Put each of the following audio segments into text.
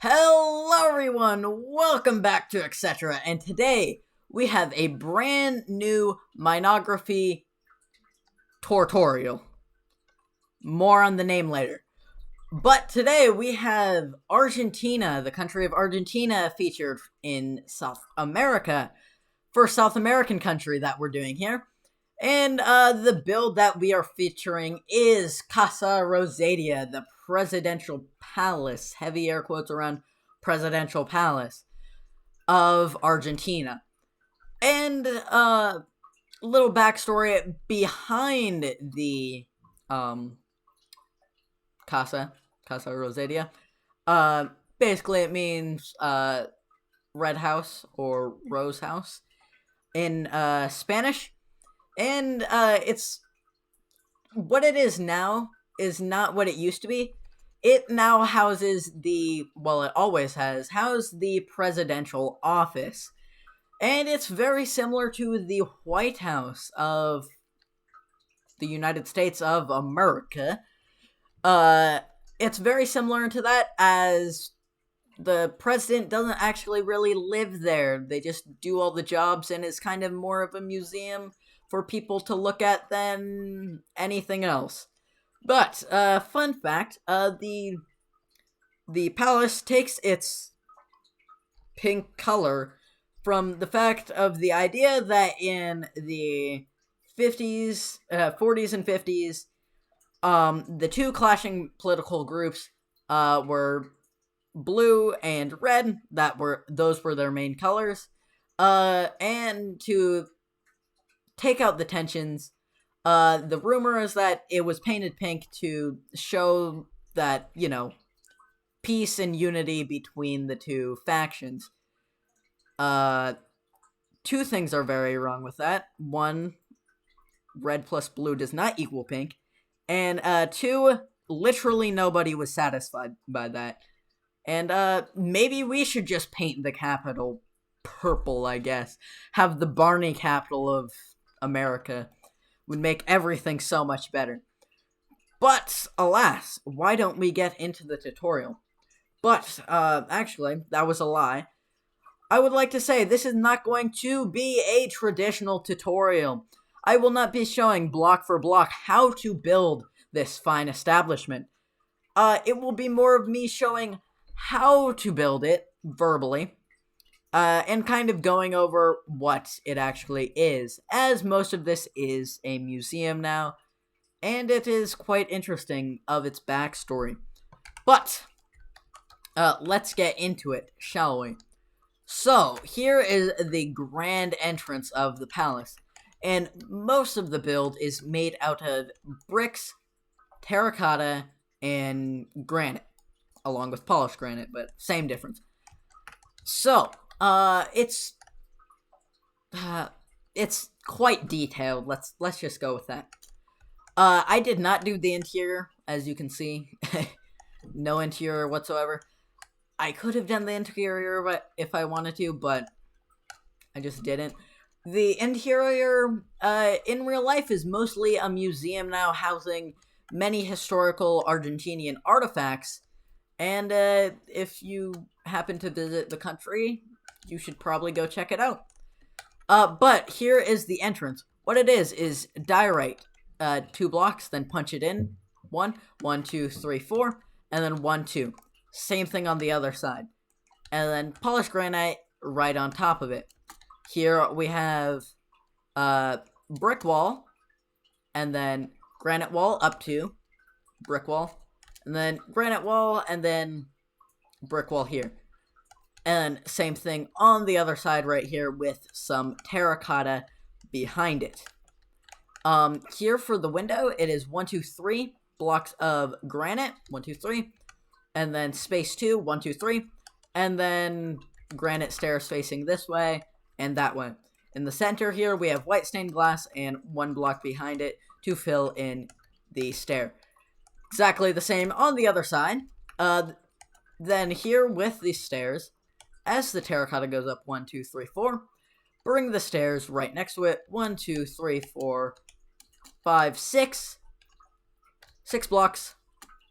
Hello everyone, welcome back to Etc. And today we have a brand new minography tutorial. More on the name later. But today we have Argentina, the country of Argentina, featured in South America. First South American country that we're doing here. And the build that we are featuring is Casa Rosada, the presidential palace, heavy air quotes around presidential palace of Argentina. And little backstory behind the Casa Rosada. Basically it means red house or rose house in Spanish. And it's what it is now is not what it used to be. It now houses it always has housed the presidential office. And it's very similar to the White House of the United States of America. It's very similar to that, as the president doesn't actually really live there. They just do all the jobs, and it's kind of more of a museum for people to look at than anything else. But fun fact: the palace takes its pink color from the fact of the idea that in the 40s and 50s, the two clashing political groups were blue and red. Those were their main colors. And to take out the tensions, the rumor is that it was painted pink to show that, peace and unity between the two factions. Two things are very wrong with that. One, red plus blue does not equal pink. And two, literally nobody was satisfied by that. And maybe we should just paint the capital purple, I guess. Have the Barney capital of America. Would make everything so much better. But, alas, why don't we get into the tutorial? But, actually, that was a lie. I would like to say this is not going to be a traditional tutorial. I will not be showing block for block how to build this fine establishment. It will be more of me showing how to build it verbally, and kind of going over what it actually is, as most of this is a museum now, and it is quite interesting of its backstory. But, let's get into it, shall we? So, here is the grand entrance of the palace, and most of the build is made out of bricks, terracotta, and granite, along with polished granite, but same difference. So, it's quite detailed. Let's just go with that. I did not do the interior, as you can see. No interior whatsoever. I could have done the interior if I wanted to, but I just didn't. The interior, in real life, is mostly a museum now, housing many historical Argentinian artifacts. And if you happen to visit the country, you should probably go check it out. But here is the entrance. What it is diorite. 2 blocks, then punch it in. 1, 1, 2, 3, 4, and then 1, 2. Same thing on the other side. And then polished granite right on top of it. Here we have brick wall, and then granite wall up to brick wall, and then granite wall, and then brick wall here. And same thing on the other side right here with some terracotta behind it. Here for the window, it is 1, 2, 3 blocks of granite. 1, 2, 3. And then space 2, 1, 2, 3. And then granite stairs facing this way and that way. In the center here, we have white stained glass and 1 block behind it to fill in the stair. Exactly the same on the other side. Then here with the stairs, as the terracotta goes up 1, 2, 3, 4, bring the stairs right next to it. 1, 2, 3, 4, 5, 6. 6 blocks.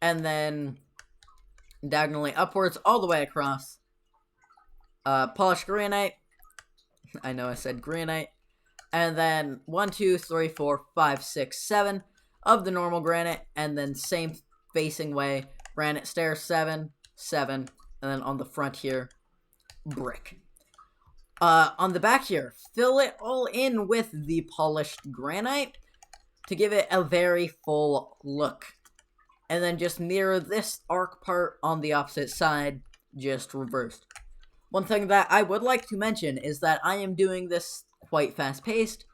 And then diagonally upwards all the way across. Polished granite. I know I said granite. And then 1, 2, 3, 4, 5, 6, 7 of the normal granite, and then same facing way, granite stairs 7, 7, and then on the front here, brick. On the back here, fill it all in with the polished granite to give it a very full look. And then just mirror this arc part on the opposite side, just reversed. One thing that I would like to mention is that I am doing this quite fast-paced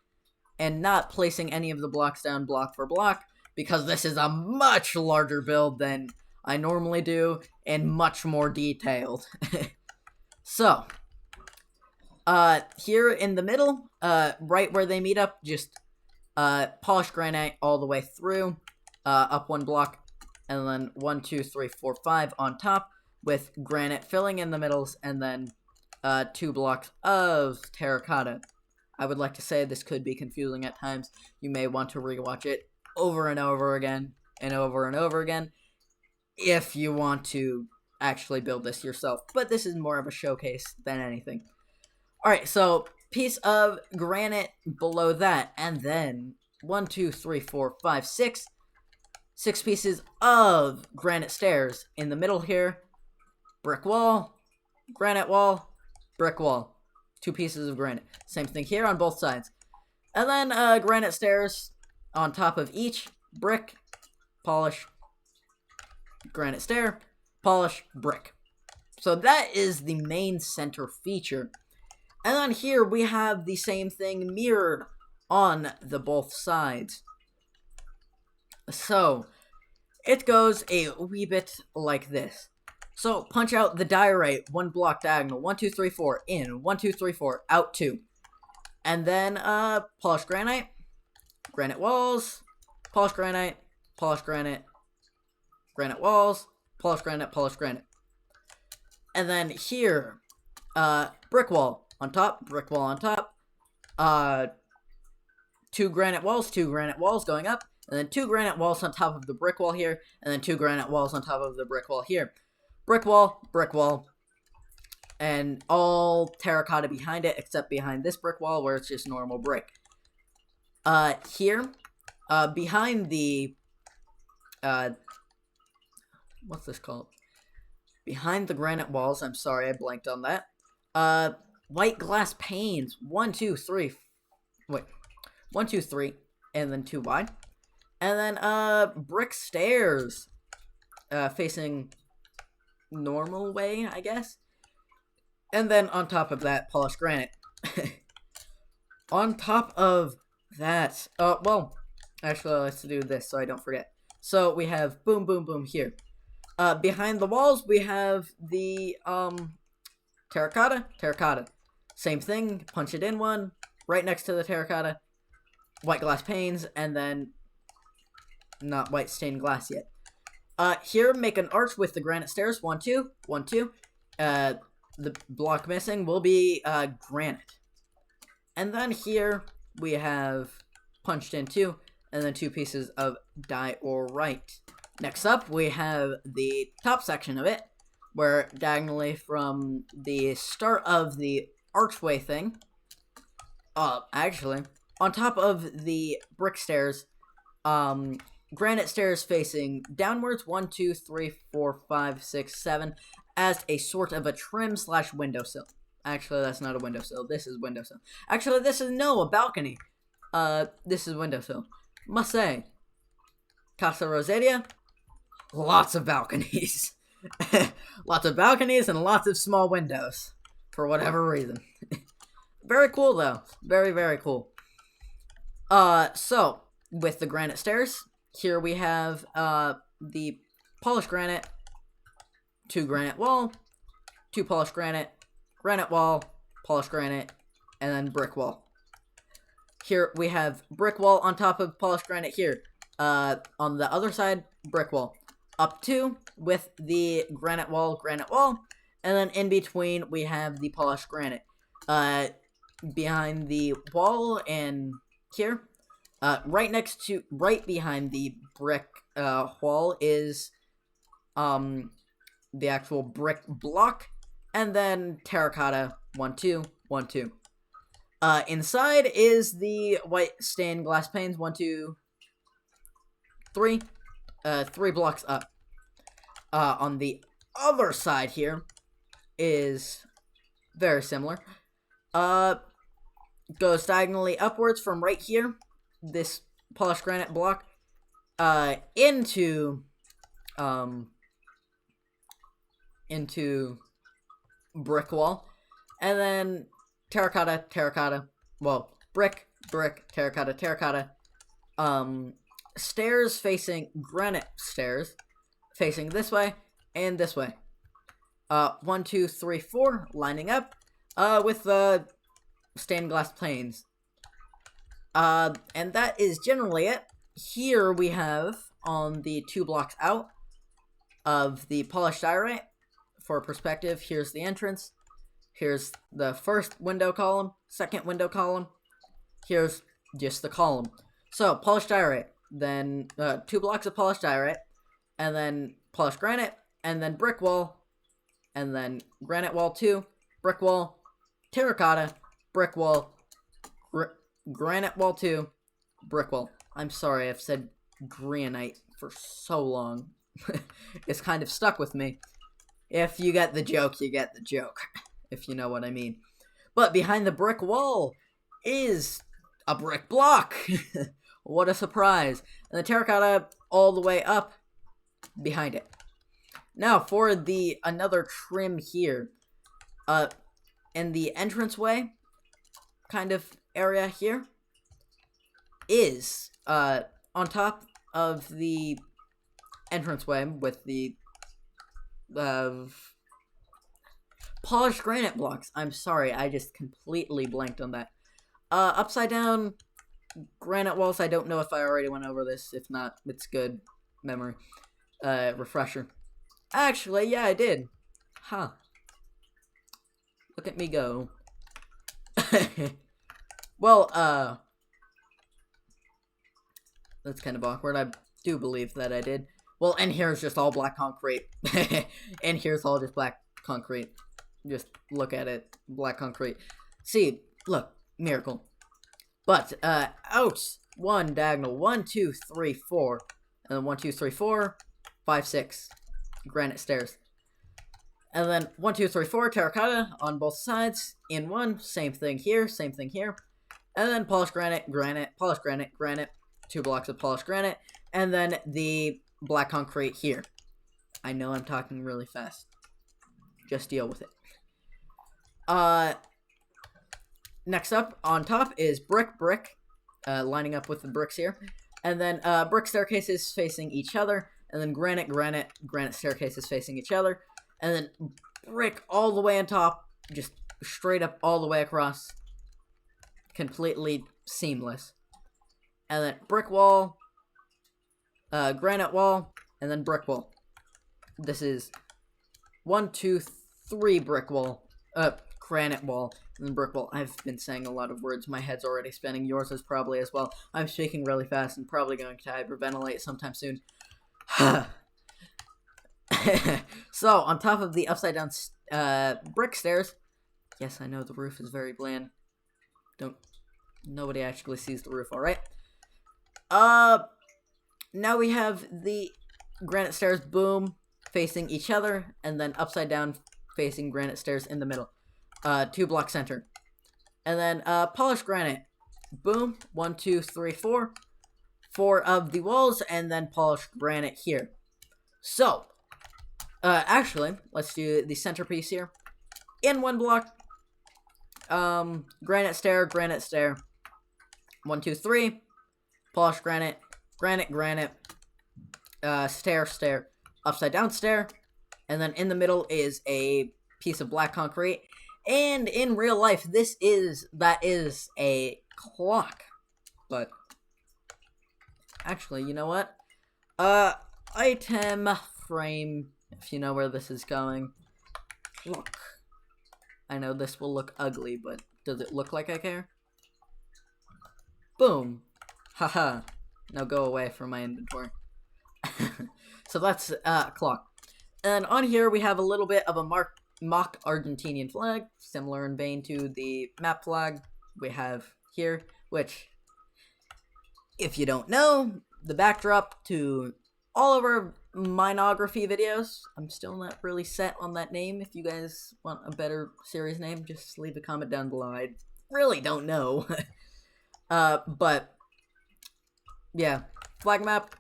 and not placing any of the blocks down block for block, because this is a much larger build than I normally do and much more detailed. So, here in the middle, right where they meet up, just polished granite all the way through, up one block, and then 1, 2, 3, 4, 5 on top, with granite filling in the middles, and then 2 blocks of terracotta. I would like to say this could be confusing at times. You may want to rewatch it over and over again, and over and over again, if you want to actually build this yourself. But this is more of a showcase than anything. Alright, so piece of granite below that, and then 1, 2, 3, 4, 5, 6. 6 pieces of granite stairs in the middle here. Brick wall, granite wall, brick wall. 2 pieces of granite. Same thing here on both sides. And then granite stairs on top of each. Brick, polish, granite stair, polish, brick. So that is the main center feature. And then here we have the same thing mirrored on the both sides. So, it goes a wee bit like this. So, punch out the diorite, 1 block diagonal, 1, 2, 3, 4, in, 1, 2, 3, 4, out 2. And then, polished granite, granite walls, polished granite, granite walls, polished granite. And then here, brick wall on top, brick wall on top, 2 granite walls going up, and then 2 granite walls on top of the brick wall here, and then 2 granite walls on top of the brick wall here. Brick wall, and all terracotta behind it, except behind this brick wall where it's just normal brick. Here, behind the, what's this called? Behind the granite walls, I'm sorry, I blanked on that. White glass panes, 1, 2, 3, 1, 2, 3, and then 2 wide. And then, brick stairs, facing normal way, I guess. And then on top of that, polished granite. On top of that, well, actually, let's do this so I don't forget. So we have boom, boom, boom here. Behind the walls, we have the, terracotta. Same thing, punch it in one, right next to the terracotta. White glass panes, and then not white stained glass yet. Here, make an arch with the granite stairs. 1, 2, 1, 2. The block missing will be, granite. And then here, we have punched in 2, and then 2 pieces of diorite. Next up, we have the top section of it, where diagonally from the start of the archway thing, actually, on top of the brick stairs, granite stairs facing downwards, 1, 2, 3, 4, 5, 6, 7, as a sort of a trim / windowsill. Actually, that's not a windowsill. This is windowsill. Actually, this is, no, a balcony. This is windowsill. Must say, Casa Rosada, lots of balconies. Lots of balconies and lots of small windows. For whatever reason. Very cool, though. Very, very cool. So, with the granite stairs, here we have, the polished granite, 2 granite wall, 2 polished granite wall, polished granite, and then brick wall. Here we have brick wall on top of polished granite here. On the other side, brick wall. Up 2 with the granite wall, and then in between we have the polished granite. Behind the wall and here, right behind the brick wall is the actual brick block, and then terracotta 1 2 1 2. Inside is the white stained glass panes 1 2 3. 3 blocks up. On the other side here is very similar. Goes diagonally upwards from right here, this polished granite block, into brick wall, and then terracotta, well, brick, terracotta, stairs facing granite stairs, facing this way and this way. 1 2 3 4 lining up, with the stained glass planes. And that is generally it. Here we have, on the 2 blocks out of the polished diorite, for perspective, here's the entrance. Here's the first window column, second window column. Here's just the column. So, polished diorite, then 2 blocks of polished diorite, and then polished granite, and then brick wall, and then granite wall 2, brick wall, terracotta, brick wall, granite wall 2, brick wall. I'm sorry, I've said granite for so long. It's kind of stuck with me. If you get the joke, you get the joke. If you know what I mean. But behind the brick wall is a brick block. What a surprise. And the terracotta all the way up behind it. Now, for the another trim here. In the entranceway kind of area here is, on top of the entranceway with the polished granite blocks. I'm sorry, I just completely blanked on that. Upside down granite walls. I don't know if I already went over this. If not, it's good memory. Refresher. Actually, yeah, I did. Huh. Look at me go. Well, that's kind of awkward. I do believe that I did. Well, and here's just all black concrete. And here's all just black concrete. Just look at it. Black concrete. See, look. Miracle. But, out. 1 diagonal. 1, 2, 3, 4. And then 1, 2, 3, 4. 5, 6. Granite stairs. And then 1, 2, 3, 4. Terracotta on both sides. In one. Same thing here. Same thing here. And then polished granite. Granite. Polished granite. Granite. 2 blocks of polished granite. And then the black concrete here. I know I'm talking really fast. Just deal with it. Next up, on top is brick, lining up with the bricks here. And then, brick staircases facing each other. And then granite staircases facing each other. And then brick all the way on top. Just straight up all the way across. Completely seamless. And then brick wall. Granite wall. And then brick wall. This is 1, 2, 3 brick wall. Granite wall. And then brick wall. I've been saying a lot of words. My head's already spinning. Yours is probably as well. I'm speaking really fast and probably going to hyperventilate sometime soon. So, on top of the upside down brick stairs. Yes, I know the roof is very bland. Nobody actually sees the roof, alright? Now we have the granite stairs, boom, facing each other, and then upside down facing granite stairs in the middle. 2 block center. And then, polished granite. Boom. 1, 2, 3, 4. 4 of the walls, and then polished granite here. So, actually, let's do the centerpiece here. In 1 block, granite stair, 1, 2, 3. Polished granite, granite, stair, upside down stair. And then in the middle is a piece of black concrete. And in real life, that is a clock. But, actually, you know what? Item frame, if you know where this is going. Clock. I know this will look ugly, but does it look like I care? Boom. Haha. Now go away from my inventory. So that's, clock. And on here we have a little bit of a mock Argentinian flag, similar in vein to the map flag we have here, which, if you don't know, the backdrop to all of our minography videos. I'm still not really set on that name. If you guys want a better series name, just leave a comment down below. I really don't know. But yeah, flag map.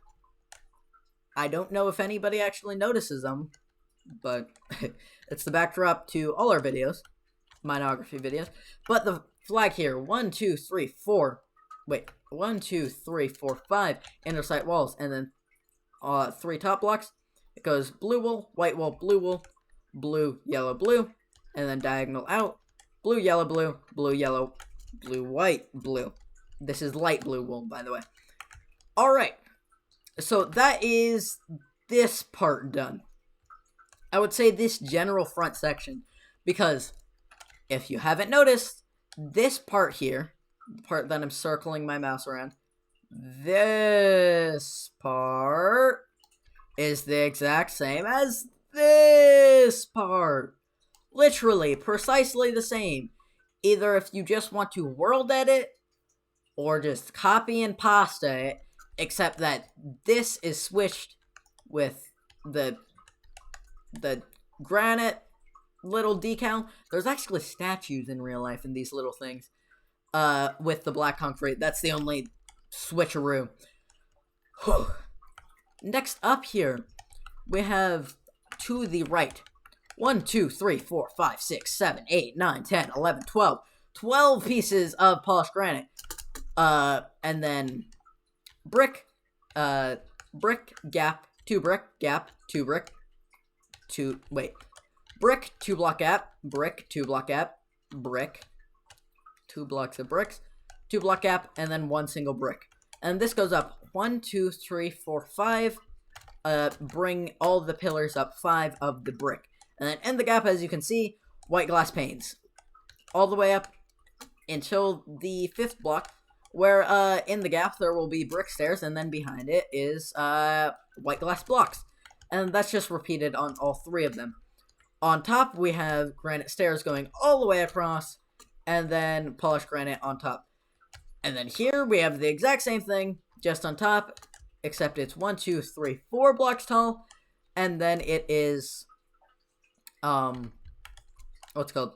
I don't know if anybody actually notices them, but it's the backdrop to all our videos, minography videos. But the flag here, 1, 2, 3, 4. Wait, 1, 2, 3, 4, 5 inner sight walls, and then 3 top blocks. It goes blue wool, blue, yellow, blue, and then diagonal out, blue, yellow, blue, white, blue. This is light blue wool, by the way. Alright, so that is this part done. I would say this general front section, because if you haven't noticed, this part here, the part that I'm circling my mouse around, this part is the exact same as this part. Literally, precisely the same. Either if you just want to world edit, or just copy and pasta it, except that this is switched with the granite little decal. There's actually statues in real life in these little things. With the black concrete. That's the only switcheroo. Whew. Next up here, we have to the right. 1, 2, 3, 4, 5, 6, 7, 8, 9, 10, 11, 12. 12 pieces of polished granite. And then brick, gap, 2 brick, gap, 2 brick, 2, wait. Brick, 2 block gap, brick, 2 block gap, brick, 2 blocks of bricks, 2 block gap, and then 1 single brick. And this goes up 1, 2, 3, 4, 5. Bring all the pillars up 5 of the brick. And then in the gap, as you can see, white glass panes. All the way up until the 5th block, where in the gap there will be brick stairs, and then behind it is white glass blocks. And that's just repeated on all 3 of them. On top, we have granite stairs going all the way across, and then polished granite on top. And then here we have the exact same thing, just on top, except it's 1, 2, 3, 4 blocks tall, and then it is, what's it called?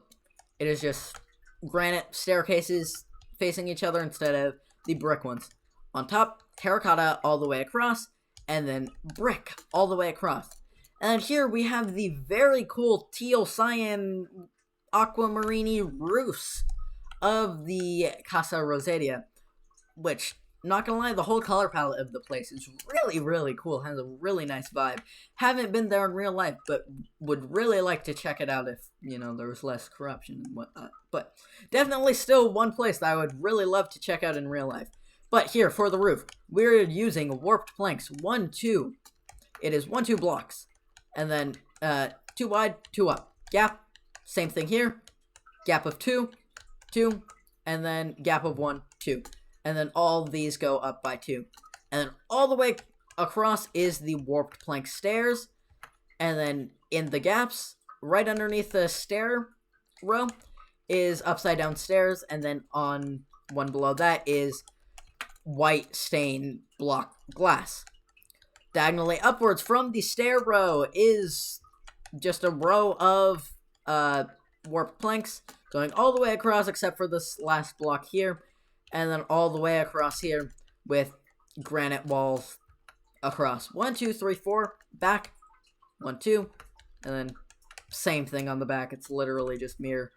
It is just granite staircases facing each other instead of the brick ones. On top, terracotta all the way across, and then brick all the way across. And here we have the very cool teal cyan aquamarine roofs of the Casa Rosada, which, not gonna lie, the whole color palette of the place is really, really cool. Has a really nice vibe. Haven't been there in real life, but would really like to check it out if, you know, there was less corruption and whatnot. But definitely still one place that I would really love to check out in real life. But here, for the roof, we're using warped planks. 1, 2. It is 1, 2 blocks. And then 2 wide, 2 up. Gap, same thing here. Gap of 2, 2, and then gap of 1, 2. And then all these go up by 2. And then all the way across is the warped plank stairs. And then in the gaps, right underneath the stair row, is upside down stairs. And then on one below that is white stained block glass. Diagonally upwards from the stair row is just a row of warped planks going all the way across except for this last block here, and then all the way across here with granite walls across. 1, 2, 3, 4, back, 1, 2, and then same thing on the back. It's literally just mirror.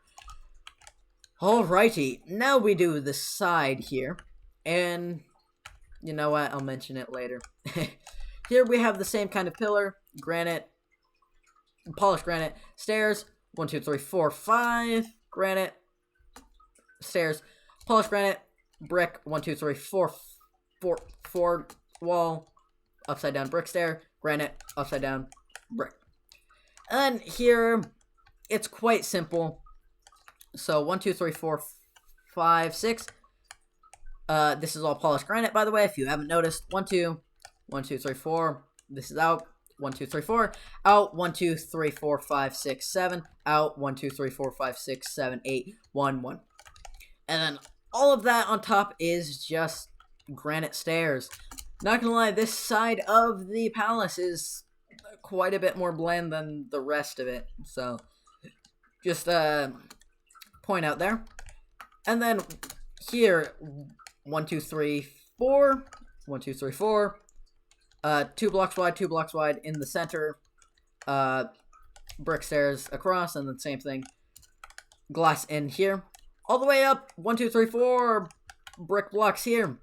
Alrighty, now we do the side here, and you know what, I'll mention it later. Here we have the same kind of pillar, granite, polished granite, stairs, 1, 2, 3, 4, 5, granite, stairs, polished granite, brick, 1, 2, 3, 4, 4 wall, upside down brick stair, granite, upside down brick. And here, it's quite simple. So 1, 2, 3, 4, 5, 6. This is all polished granite, by the way, if you haven't noticed. 1, 2. 1, 2, 3, 4. This is out. 1, 2, 3, 4, out, 1, 2, 3, 4, 5, 6, 7, out, 1, 2, 3, 4, 5, 6, 7, 8, 1, 1. And then all of that on top is just granite stairs. Not gonna lie, this side of the palace is quite a bit more bland than the rest of it. So, just point out there. And then here, 1, 2, 3, 4, 1, 2, 3, 4. 2 blocks wide, 2 blocks wide in the center. Brick stairs across, and then same thing. Glass in here. All the way up, 1, 2, 3, 4 brick blocks here.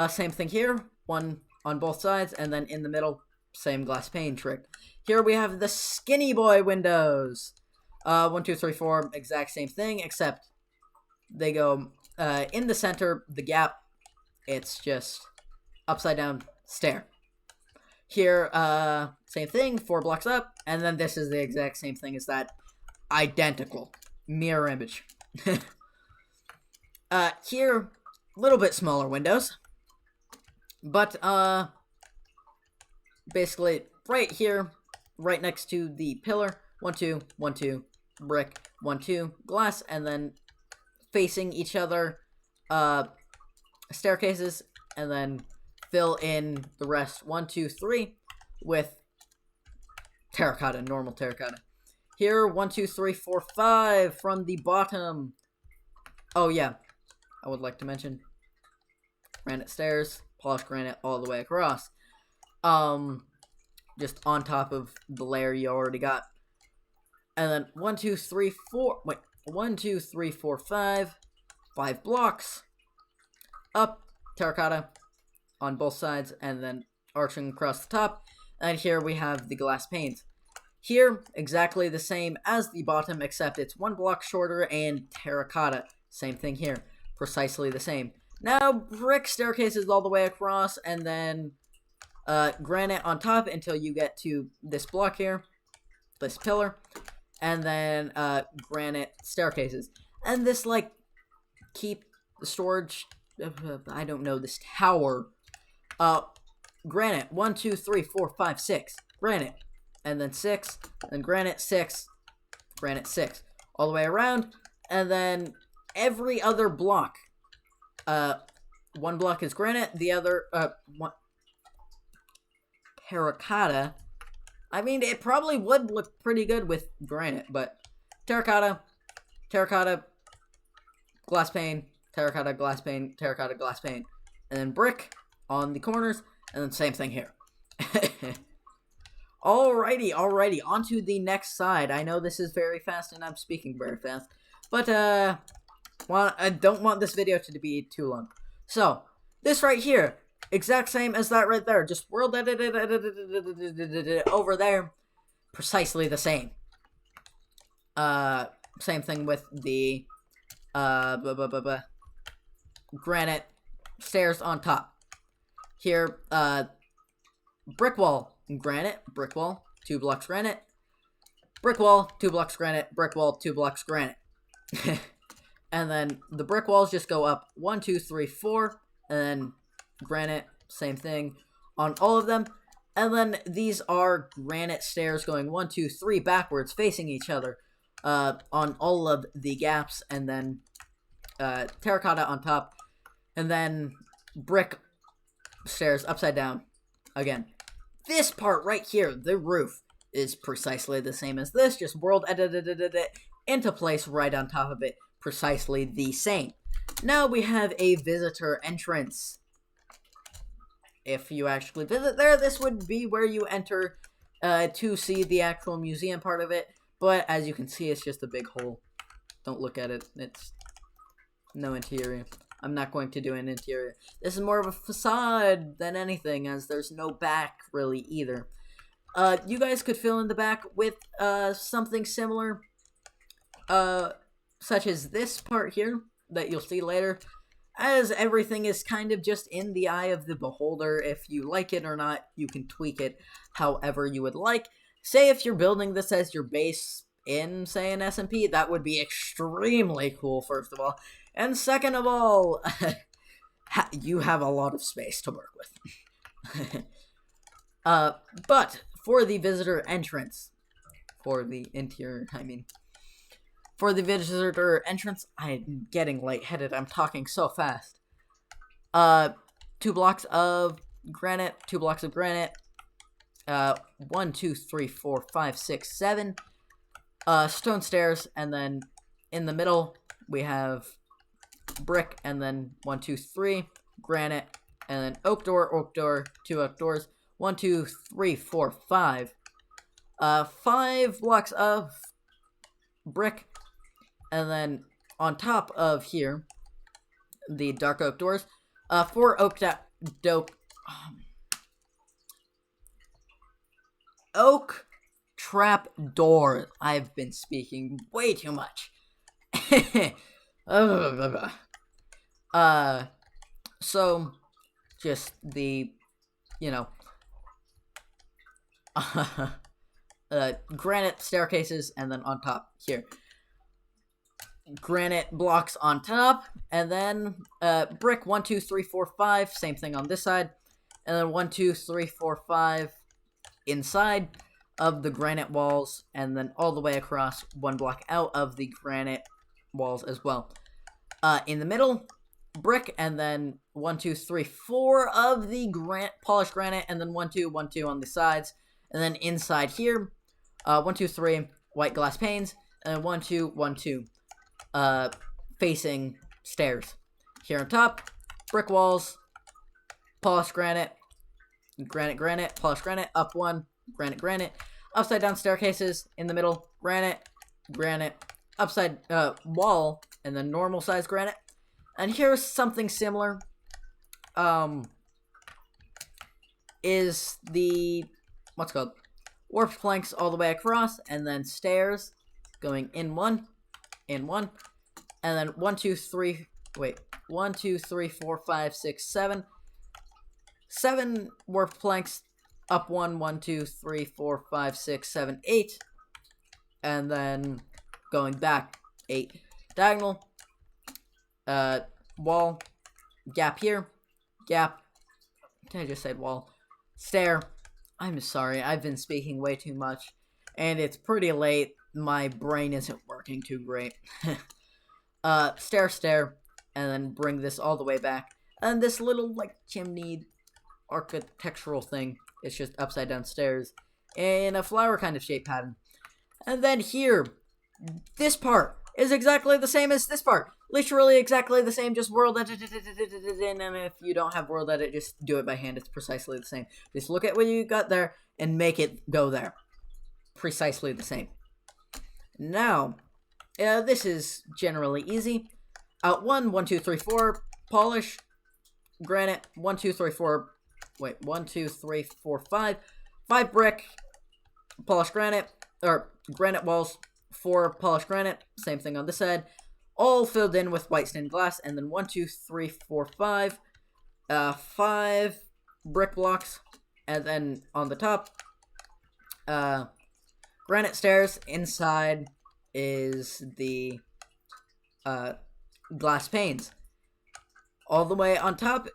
Same thing here, 1 on both sides, and then in the middle, same glass pane trick. Here we have the skinny boy windows. 1, 2, 3, 4, exact same thing, except they go in the center, the gap, it's just upside down stair. Here, same thing, 4 blocks up, and then this is the exact same thing as that. Identical. Mirror image. Here, a little bit smaller windows. But, basically, right here, right next to the pillar, 1, 2, 1, 2, brick, 1, 2, glass, and then facing each other, staircases, and then fill in the rest, 1, 2, 3, with terracotta, normal terracotta. Here, 1, 2, 3, 4, 5 from the bottom. Oh, yeah. I would like to mention granite stairs, polished granite all the way across. Just on top of the layer you already got. And then 1, 2, 3, 4. Wait, 1, 2, 3, 4, 5. 5 blocks. Up, terracotta on both sides, and then arching across the top. And here we have the glass panes. Here, exactly the same as the bottom, except it's 1 block shorter and terracotta. Same thing here. Precisely the same. Now, brick staircases all the way across, and then granite on top until you get to this block here. This pillar. And then granite staircases. And this, like, keep the storage... I don't know, this tower. Granite. 1, 2, 3, 4, 5, 6. Granite. And then 6. And granite, 6. Granite, 6. All the way around. And then every other block. 1 block is granite. The other, terracotta. I mean, it probably would look pretty good with granite, but terracotta, terracotta, glass pane, terracotta, glass pane, terracotta, glass pane. And then brick on the corners, and then same thing here. Alrighty, on to the next side. I know this is very fast, and I'm speaking very fast, but, well, I don't want this video to be too long. So, this right here, exact same as that right there, just world over there, precisely the same. Same thing with the, granite stairs on top. Here, brick wall, granite, brick wall, 2 blocks granite, brick wall, 2 blocks granite, brick wall, 2 blocks granite. And then the brick walls just go up 1, 2, 3, 4, and then granite, same thing on all of them. And then these are granite stairs going 1, 2, 3 backwards, facing each other on all of the gaps, and then terracotta on top, and then brick stairs upside down again. This part right here, the roof, is precisely the same as this, just world into place right on top of it, precisely the same. Now we have a visitor entrance. If you actually visit there, this would be where you enter to see the actual museum part of it, but as you can see, it's just a big hole. Don't look at it. It's no interior. I'm not going to do an interior. This is more of a facade than anything, as there's no back, really, either. You guys could fill in the back with something similar, such as this part here, that you'll see later, as everything is kind of just in the eye of the beholder. If you like it or not, you can tweak it however you would like. Say if you're building this as your base in, say, an SMP, that would be extremely cool, first of all. And second of all, you have a lot of space to work with. But for the visitor entrance, for the interior, I mean, for the visitor entrance, I'm getting lightheaded. I'm talking so fast. 2 blocks of granite, 2 blocks of granite. 1, 2, 3, 4, 5, 6, 7. Stone stairs, and then in the middle we have brick, and then 1, 2, 3 granite, and then oak door, 2 oak doors. 1, 2, 3, 4, 5. 5 blocks of brick, and then on top of here, the dark oak doors. 4 oak trap doors. I've been speaking way too much. So just the, granite staircases, and then on top here, granite blocks on top, and then brick 1, 2, 3, 4, 5. Same thing on this side, and then 1, 2, 3, 4, 5 inside of the granite walls, and then all the way across 1 block out of the granite walls as well. In the middle, brick, and then 1, 2, 3, 4 of the polished granite, and then 1, 2, 1, 2 on the sides, and then inside here, 1, 2, 3 white glass panes, and then 1, 2, 1, 2 facing stairs. Here on top, brick walls, polished granite, granite, polished granite, up 1, granite, upside down staircases, in the middle, granite, upside wall, and then normal size granite. And here's something similar. Is the warped planks all the way across, and then stairs going in 1, and then 1, 2, 3, 4, 5, 6, 7. 7 warped planks, up 1, 1, 2, 3, 4, 5, 6, 7, 8, and then going back 8. Diagonal, wall, gap here, gap. I just said wall, stair. I'm sorry, I've been speaking way too much, and it's pretty late. My brain isn't working too great. Stair, and then bring this all the way back. And this little, chimney architectural thing is just upside down stairs in a flower kind of shape pattern. And then here, this part is exactly the same as this part. Literally exactly the same, just world edit. And if you don't have world edit, just do it by hand. It's precisely the same. Just look at what you got there and make it go there. Precisely the same. Now, this is generally easy. 1, 1, 2, 3, 4, polish, granite, 1, 2, 3, 4, 5. 5 brick, polished granite, or granite walls, 4 polished granite, same thing on this side, all filled in with white stained glass, and then 1, 2, 3, 4, 5, 5 brick blocks, and then on the top, granite stairs. Inside is the glass panes. All the way on top,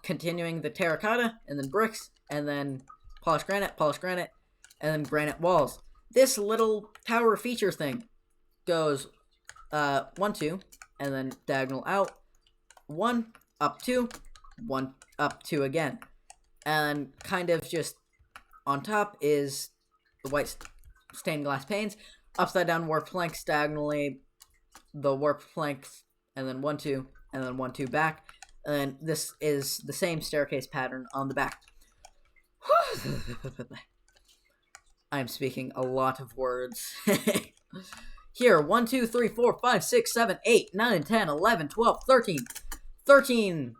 continuing the terracotta, and then bricks, and then polished granite, and then granite walls. This little tower feature thing goes 1, 2, and then diagonal out, 1, up 2, 1, up 2 again. And kind of just on top is the white stained glass panes, upside down warped planks diagonally, the warped planks, and then 1, 2, and then 1, 2 back. And this is the same staircase pattern on the back. I'm speaking a lot of words. Here, 1, 2, 3, 4, 5, 6, 7, 8, 9, 10, 11, 12, 13. 13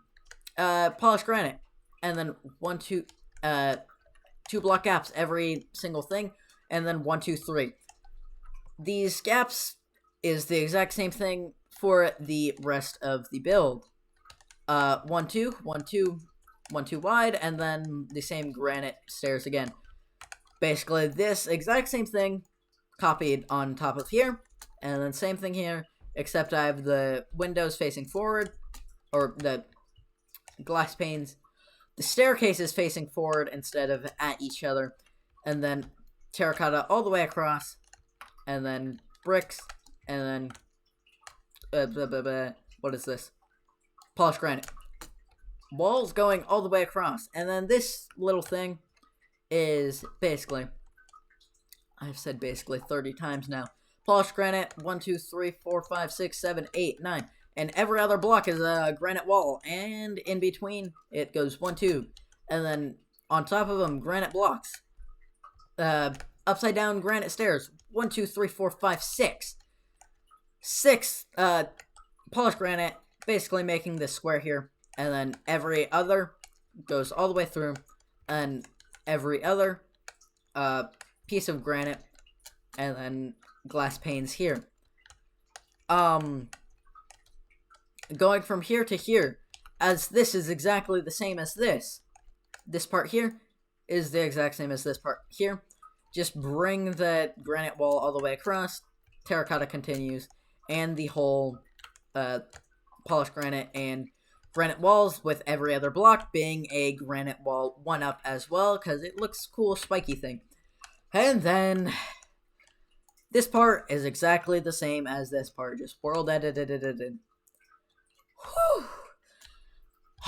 polished granite. And then 1, 2, 2 block gaps every single thing. And then 1, 2, 3. These gaps is the exact same thing for the rest of the build. 1, 2, 1, 2, 1, 2 wide, and then the same granite stairs again. Basically, this exact same thing copied on top of here, and then same thing here, except I have the windows facing forward, or the glass panes. The staircase is facing forward instead of at each other. and then terracotta all the way across, and then bricks, and then what is this? Polished granite. Walls going all the way across, and then this little thing is basically, I've said basically 30 times now. Polished granite, 1, 2, 3, 4, 5, 6, 7, 8, 9. And every other block is a granite wall. And in between, it goes 1, 2. And then on top of them, granite blocks. Upside down granite stairs. 1, 2, 3, 4, 5, 6. 6 polished granite, basically making this square here. And then every other goes all the way through. And every other piece of granite, and then glass panes here. Going from here to here, as this is exactly the same as this. This part here is the exact same as this part here. Just bring the granite wall all the way across. Terracotta continues, and the whole polished granite and granite walls with every other block being a granite wall 1-up as well, because it looks cool, spiky thing. And then this part is exactly the same as this part, just world edited. Whew.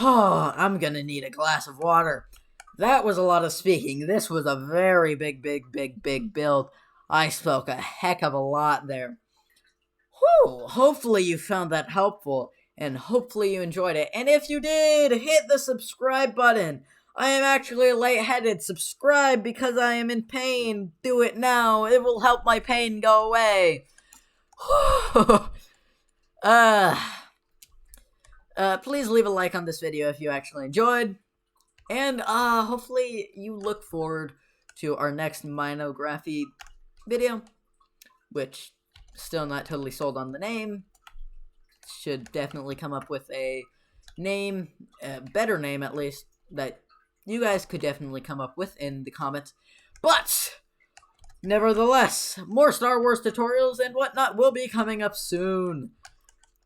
Oh, I'm gonna need a glass of water. That was a lot of speaking. This was a very big build. I spoke a heck of a lot there. Whew. Hopefully you found that helpful, and hopefully you enjoyed it. And if you did, hit the subscribe button. I am actually lightheaded. Subscribe because I am in pain. Do it now. It will help my pain go away. Please leave a like on this video if you actually enjoyed. And hopefully you look forward to our next Minography video, which still not totally sold on the name. Should definitely come up with a name, a better name at least, that you guys could definitely come up with in the comments. But nevertheless, more Star Wars tutorials and whatnot will be coming up soon.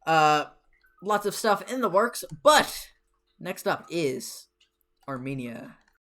Lots of stuff in the works, but next up is Armenia.